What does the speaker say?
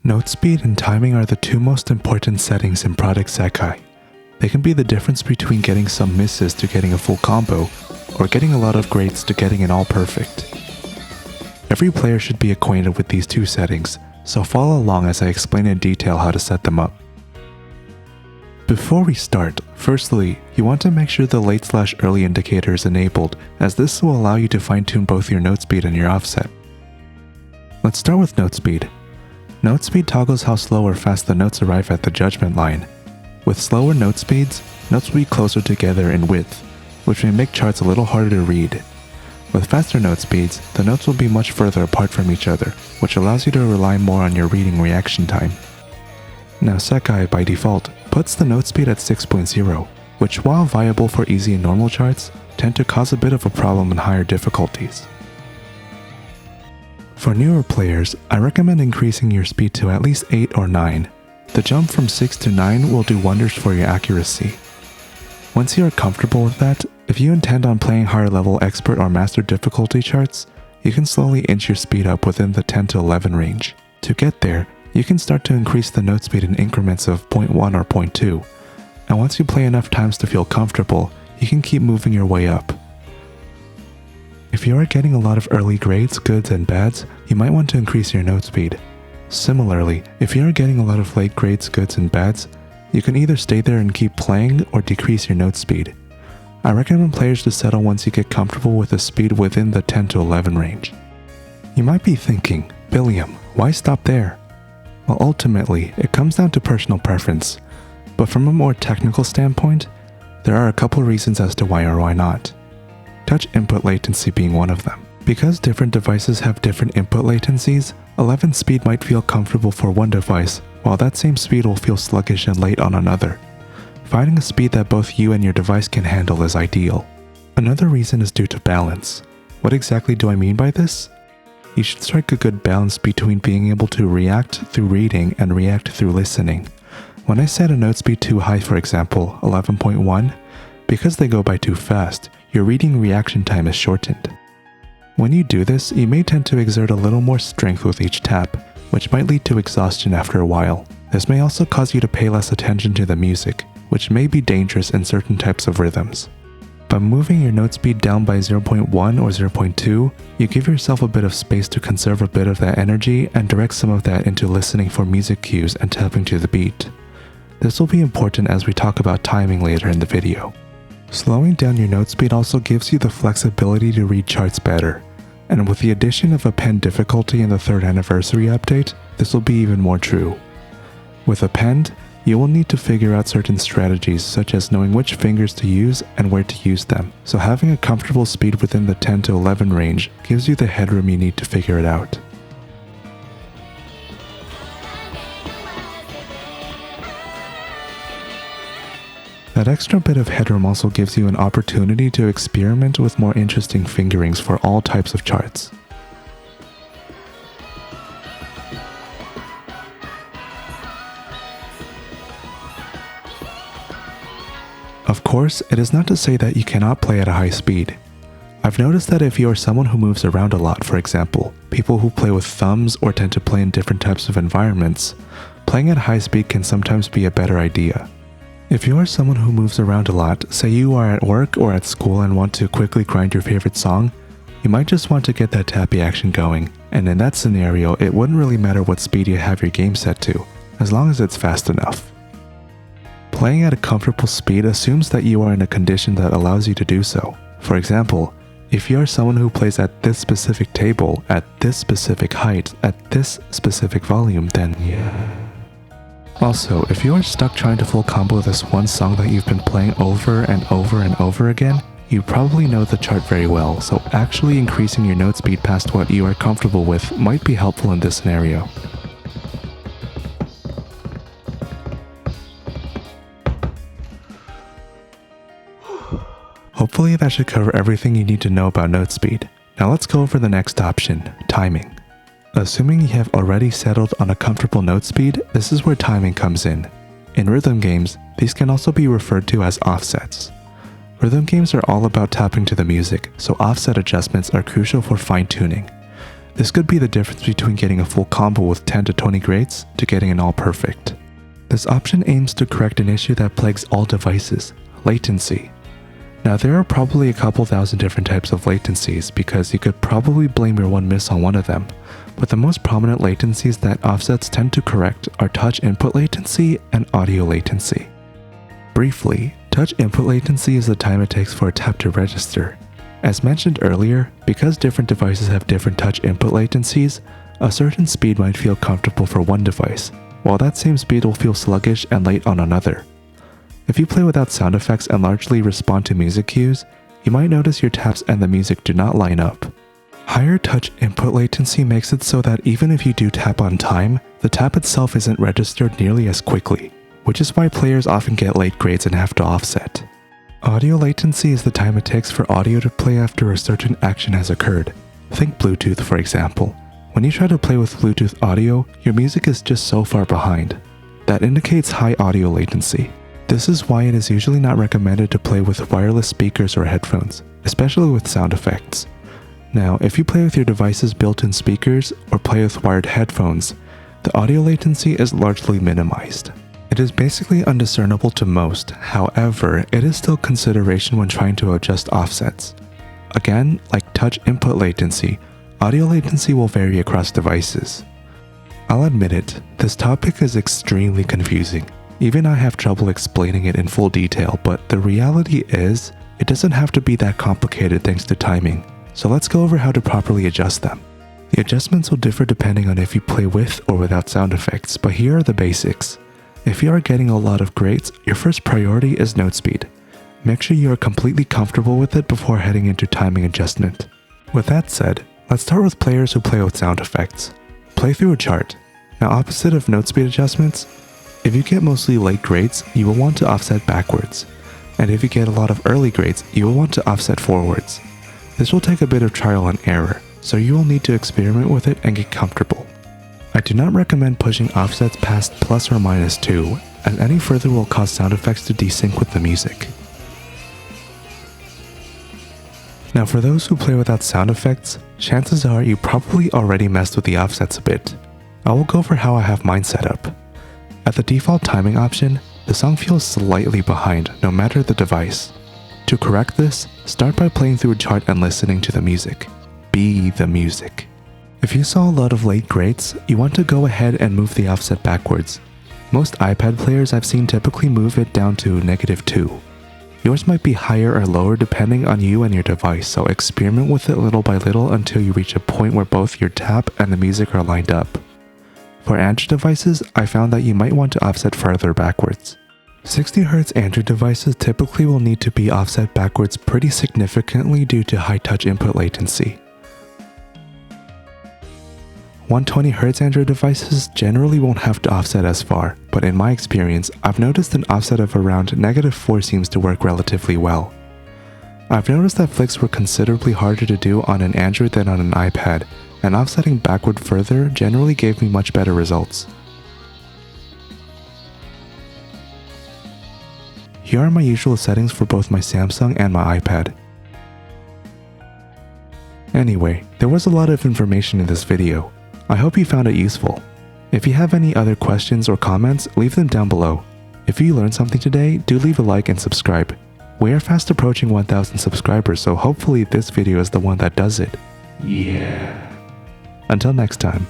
Note speed and timing are the two most important settings in Project Sekai. They can be the difference between getting some misses to getting a full combo, or getting a lot of grades to getting it all perfect. Every player should be acquainted with these two settings, so follow along as I explain in detail how to set them up. Before we start, firstly, you want to make sure the late/early indicator is enabled, as this will allow you to fine-tune both your note speed and your offset. Let's start with note speed. Note speed toggles how slow or fast the notes arrive at the judgment line. With slower note speeds, notes will be closer together in width, which may make charts a little harder to read. With faster note speeds, the notes will be much further apart from each other, which allows you to rely more on your reading reaction time. Now Sekai, by default, puts the note speed at 6.0, which while viable for easy and normal charts, tend to cause a bit of a problem in higher difficulties. For newer players, I recommend increasing your speed to at least 8 or 9. The jump from 6 to 9 will do wonders for your accuracy. Once you are comfortable with that, if you intend on playing higher level expert or master difficulty charts, you can slowly inch your speed up within the 10 to 11 range. To get there, you can start to increase the note speed in increments of 0.1 or 0.2, and once you play enough times to feel comfortable, you can keep moving your way up. If you are getting a lot of early grades, goods, and bads, you might want to increase your note speed. Similarly, if you are getting a lot of late grades, goods, and bads, you can either stay there and keep playing or decrease your note speed. I recommend players to settle once you get comfortable with a speed within the 10 to 11 range. You might be thinking, Billiam, why stop there? Well, ultimately, it comes down to personal preference, but from a more technical standpoint, there are a couple reasons as to why or why not. Touch input latency being one of them. Because different devices have different input latencies, 11 speed might feel comfortable for one device, while that same speed will feel sluggish and late on another. Finding a speed that both you and your device can handle is ideal. Another reason is due to balance. What exactly do I mean by this? You should strike a good balance between being able to react through reading and react through listening. When I set a note speed too high, for example, 11.1, because they go by too fast, your reading reaction time is shortened. When you do this, you may tend to exert a little more strength with each tap, which might lead to exhaustion after a while. This may also cause you to pay less attention to the music, which may be dangerous in certain types of rhythms. By moving your note speed down by 0.1 or 0.2, you give yourself a bit of space to conserve a bit of that energy and direct some of that into listening for music cues and tapping to the beat. This will be important as we talk about timing later in the video. Slowing down your note speed also gives you the flexibility to read charts better, and with the addition of Append difficulty in the 3rd anniversary update, this will be even more true. With Append, you will need to figure out certain strategies such as knowing which fingers to use and where to use them, so having a comfortable speed within the 10 to 11 range gives you the headroom you need to figure it out. That extra bit of headroom also gives you an opportunity to experiment with more interesting fingerings for all types of charts. Of course, it is not to say that you cannot play at a high speed. I've noticed that if you are someone who moves around a lot, for example, people who play with thumbs or tend to play in different types of environments, playing at high speed can sometimes be a better idea. If you are someone who moves around a lot, say you are at work or at school and want to quickly grind your favorite song, you might just want to get that tappy action going, and in that scenario, it wouldn't really matter what speed you have your game set to, as long as it's fast enough. Playing at a comfortable speed assumes that you are in a condition that allows you to do so. For example, if you are someone who plays at this specific table, at this specific height, at this specific volume, then yeah. Also, if you are stuck trying to full combo this one song that you've been playing over and over and over again, you probably know the chart very well, so actually increasing your note speed past what you are comfortable with might be helpful in this scenario. Hopefully that should cover everything you need to know about note speed. Now let's go over the next option, timing. Assuming you have already settled on a comfortable note speed, this is where timing comes in. In rhythm games, these can also be referred to as offsets. Rhythm games are all about tapping to the music, so offset adjustments are crucial for fine-tuning. This could be the difference between getting a full combo with 10 to 20 grades to getting an all perfect. This option aims to correct an issue that plagues all devices, latency. Now there are probably a couple thousand different types of latencies because you could probably blame your one miss on one of them, but the most prominent latencies that offsets tend to correct are touch input latency and audio latency. Briefly, touch input latency is the time it takes for a tap to register. As mentioned earlier, because different devices have different touch input latencies, a certain speed might feel comfortable for one device, while that same speed will feel sluggish and late on another. If you play without sound effects and largely respond to music cues, you might notice your taps and the music do not line up. Higher touch input latency makes it so that even if you do tap on time, the tap itself isn't registered nearly as quickly, which is why players often get late grades and have to offset. Audio latency is the time it takes for audio to play after a certain action has occurred. Think Bluetooth, for example. When you try to play with Bluetooth audio, your music is just so far behind. That indicates high audio latency. This is why it is usually not recommended to play with wireless speakers or headphones, especially with sound effects. Now, if you play with your device's built-in speakers or play with wired headphones, the audio latency is largely minimized. It is basically undiscernible to most, however, it is still consideration when trying to adjust offsets. Again, like touch input latency, audio latency will vary across devices. I'll admit it, this topic is extremely confusing. Even I have trouble explaining it in full detail, but the reality is, it doesn't have to be that complicated thanks to timing. So let's go over how to properly adjust them. The adjustments will differ depending on if you play with or without sound effects, but here are the basics. If you are getting a lot of grades, your first priority is note speed. Make sure you are completely comfortable with it before heading into timing adjustment. With that said, let's start with players who play with sound effects. Play through a chart. Now, opposite of note speed adjustments, if you get mostly late grades, you will want to offset backwards. And if you get a lot of early grades, you will want to offset forwards. This will take a bit of trial and error, so you will need to experiment with it and get comfortable. I do not recommend pushing offsets past plus or minus 2, as any further will cause sound effects to desync with the music. Now for those who play without sound effects, chances are you probably already messed with the offsets a bit. I will go over how I have mine set up. At the default timing option, the song feels slightly behind no matter the device. To correct this, start by playing through a chart and listening to the music. Be the music. If you saw a lot of late grades, you want to go ahead and move the offset backwards. Most iPad players I've seen typically move it down to -2. Yours might be higher or lower depending on you and your device, so experiment with it little by little until you reach a point where both your tap and the music are lined up. For Android devices, I found that you might want to offset further backwards. 60Hz Android devices typically will need to be offset backwards pretty significantly due to high touch input latency. 120Hz Android devices generally won't have to offset as far, but in my experience, I've noticed an offset of around -4 seems to work relatively well. I've noticed that flicks were considerably harder to do on an Android than on an iPad, and offsetting backward further generally gave me much better results. Here are my usual settings for both my Samsung and my iPad. Anyway, there was a lot of information in this video. I hope you found it useful. If you have any other questions or comments, leave them down below. If you learned something today, do leave a like and subscribe. We are fast approaching 1,000 subscribers, so hopefully this video is the one that does it. Yeah. Until next time.